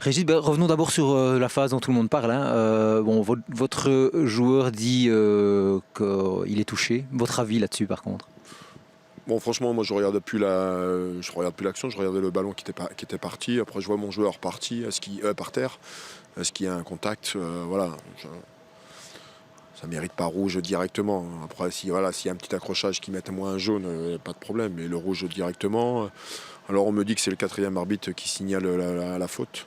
Régis, revenons d'abord sur la phase dont tout le monde parle, hein. Bon, votre joueur dit qu'il est touché. Votre avis là-dessus, par contre? Bon, franchement, moi, je regarde plus l'action, je regardais le ballon qui était parti. Après, je vois mon joueur parti, par terre. Est-ce qu'il y a un contact? Voilà. Ça ne mérite pas rouge directement. Après, s'il y a un petit accrochage qui mette moins un jaune, pas de problème. Mais le rouge directement. Alors, on me dit que c'est le quatrième arbitre qui signale la faute.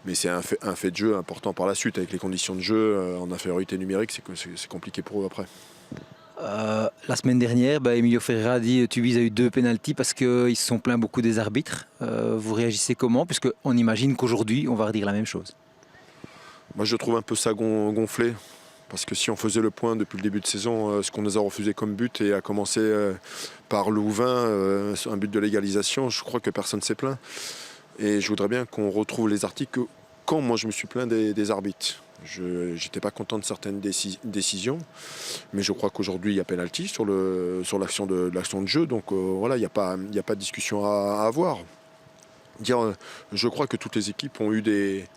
Mais c'est un fait de jeu important par la suite. Avec les conditions de jeu en infériorité numérique, c'est compliqué pour eux après. La semaine dernière, Emilio Ferreira a dit Tubize a eu 2 pénaltys parce qu'ils se sont plaints beaucoup des arbitres. Vous réagissez comment? Puisqu'on imagine qu'aujourd'hui, on va redire la même chose. Moi, je trouve un peu ça gonflé. Parce que si on faisait le point depuis le début de saison, ce qu'on nous a refusé comme but, et à commencer par Louvain, un but de légalisation, je crois que personne ne s'est plaint. Et je voudrais bien qu'on retrouve les articles quand moi je me suis plaint des arbitres. Je n'étais pas content de certaines décisions, mais je crois qu'aujourd'hui il y a pénalty sur l'action de jeu, donc voilà, il n'y a pas de discussion à avoir. Je crois que toutes les équipes ont eu des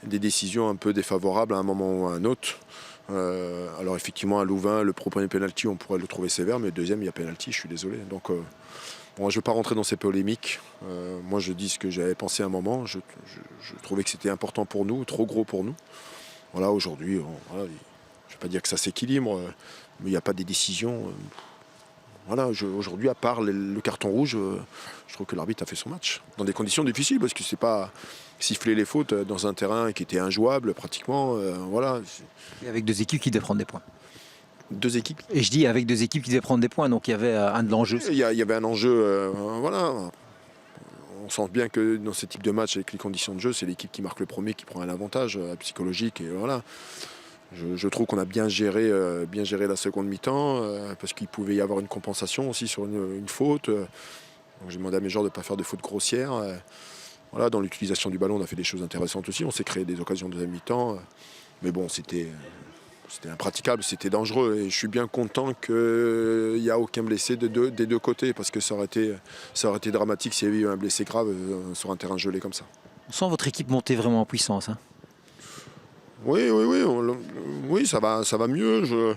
décisions un peu défavorables à un moment ou à un autre. Alors effectivement à Louvain, le premier penalty on pourrait le trouver sévère, mais le deuxième il y a penalty, je suis désolé. Donc bon, je ne veux pas rentrer dans ces polémiques. Moi je dis ce que j'avais pensé à un moment. Je trouvais que c'était important pour nous, trop gros pour nous. Voilà, aujourd'hui, je ne vais pas dire que ça s'équilibre, mais il n'y a pas des décisions. Voilà, aujourd'hui, à part le carton rouge, je trouve que l'arbitre a fait son match. Dans des conditions difficiles, parce que c'est pas siffler les fautes dans un terrain qui était injouable pratiquement. Voilà. Et avec 2 équipes qui devaient prendre des points. 2 équipes. Et je dis avec 2 équipes qui devaient prendre des points, donc il y avait un de l'enjeu. Il y avait un enjeu, voilà. On sent bien que dans ce type de match, avec les conditions de jeu, c'est l'équipe qui marque le premier qui prend un avantage psychologique. Et voilà. Je trouve qu'on a bien géré la seconde mi-temps, parce qu'il pouvait y avoir une compensation aussi sur une faute. Donc j'ai demandé à mes joueurs de ne pas faire de faute grossière. Voilà, dans l'utilisation du ballon, on a fait des choses intéressantes aussi. On s'est créé des occasions de deuxième mi-temps. Mais bon, c'était impraticable, c'était dangereux. Et je suis bien content qu'il n'y a aucun blessé des deux côtés, parce que ça aurait été dramatique s'il y avait eu un blessé grave sur un terrain gelé comme ça. On sent votre équipe monter vraiment en puissance, hein. Oui, oui, ça va mieux.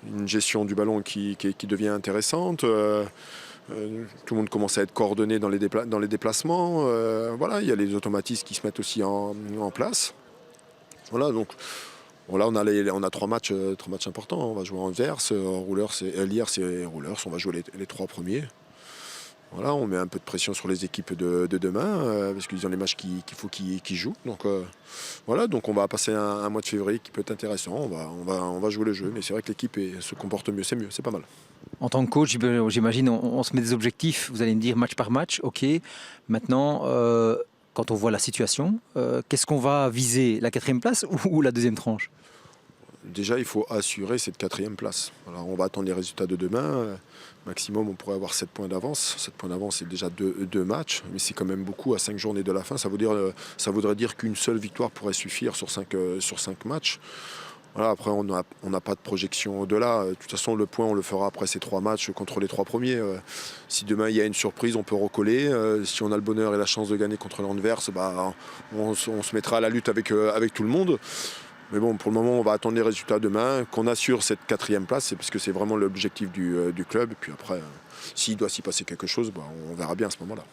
Une gestion du ballon qui devient intéressante. Tout le monde commence à être coordonné dans les déplacements. Voilà, il y a les automatismes qui se mettent aussi en place. Voilà, donc voilà, on a 3 matchs importants. On va jouer Anvers, Lierse et Roulers. On va jouer les 3 premiers. Voilà, on met un peu de pression sur les équipes de demain, parce qu'ils ont les matchs qu'il faut qu'ils jouent. Donc voilà, donc on va passer un mois de février qui peut être intéressant. On va jouer le jeu, mais c'est vrai que l'équipe se comporte mieux, c'est pas mal. En tant que coach, j'imagine, on se met des objectifs. Vous allez me dire match par match, ok. Maintenant, quand on voit la situation, qu'est-ce qu'on va viser? La 4e place ou la 2e tranche? Déjà, il faut assurer cette 4e place. Alors, on va attendre les résultats de demain. Maximum, on pourrait avoir 7 points d'avance. 7 points d'avance, c'est déjà 2 matchs, mais c'est quand même beaucoup à 5 journées de la fin. Ça voudrait dire qu'une seule victoire pourrait suffire sur 5 matchs. Voilà, après, on n'a pas de projection au-delà. De toute façon, le point, on le fera après ces 3 matchs contre les 3 premiers. Si demain, il y a une surprise, on peut recoller. Si on a le bonheur et la chance de gagner contre l'Anvers, on se mettra à la lutte avec tout le monde. Mais bon, pour le moment, on va attendre les résultats demain. Qu'on assure cette 4e place, c'est parce que c'est vraiment l'objectif du club. Et puis après, s'il doit s'y passer quelque chose, on verra bien à ce moment-là.